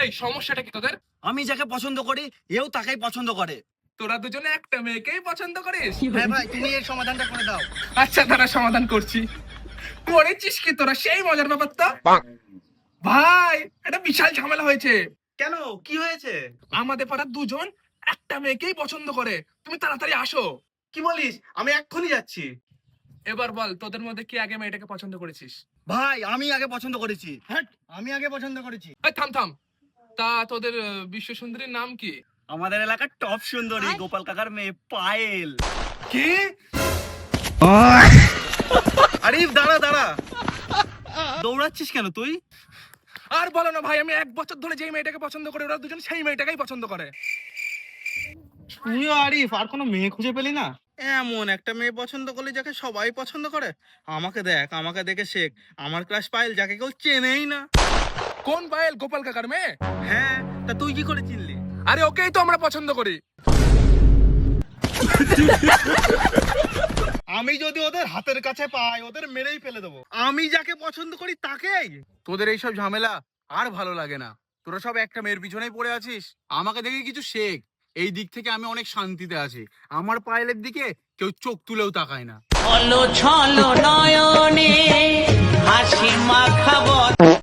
এই সমস্যাটা কি তোদের? আমি যাকে পছন্দ করি এও তাকেই পছন্দ করে। তোরা দুজনে একটা মেয়েকেই পছন্দ করিস? হ্যাঁ ভাই, তুমি এর সমাধানটা করে দাও। আচ্ছা তারা সমাধান করছি। করেছিস কি তোরা? সেই মজার ব্যাপার তো। ভাই এটা বিশাল ঝামেলা হয়েছে। কেন, কি হয়েছে? আমাদের পাড়ার দুজন একটা মেয়েকেই পছন্দ করে। তুমি তাড়াতাড়ি আসো। কি বলিস? আমি এক্ষুনি যাচ্ছি। এবার বল তোদের মধ্যে কে আগে মেয়েটাকে পছন্দ করেছিস? ভাই আমি আগে পছন্দ করেছি। হ্যাঁ, আমি আগে পছন্দ করেছি। এই থাম থাম। তা তোদের বিশ্ব সুন্দরীর নাম কি? আমাদের এলাকার টপ সুন্দরী গোপাল কাকার মেয়ে পায়েল। কি? আরে দাঁড়া দাঁড়া, দৌড়াচ্ছিস কেন তুই? আর বলো না ভাই, আমি 1 বছর ধরে যেই মেয়েটাকে পছন্দ করি ওরা দুজন সেই মেয়েটাকেই পছন্দ করে। তুইও আরিফ আর কোনো মেয়ে খুঁজে পেলি না? এমন একটা মেয়ে পছন্দ করলি যাকে সবাই পছন্দ করে। আমাকে দেখ, আমাকে দেখে শেখ। আমার ক্লাস পায়েল, যাকে কেউ চেনেই না। কোন পায়েল? গোপাল কাকার মেয়ে? হ্যাঁ, তা তুই কি করে চিনলি? আরে ওকেই তো আমরা পছন্দ করি। আমি যদি ওদের হাতের কাছে পাই ওদের মেরেই ফেলে দেবো। আমি যাকে পছন্দ করি তাকেই। তোদের এইসব ঝামেলা আর ভালো লাগে না। তোরা সব একটা মেয়ের পিছনেই পড়ে আছিস। আমাকে দেখে কিছু শেখ। এই দিক থেকে আমি অনেক শান্তিতে আছি। আমার পায়েলের দিকে কেউ চোখ তুলেও তাকায় না। ছলো ছলো নয়নে হাসি মাখাবো।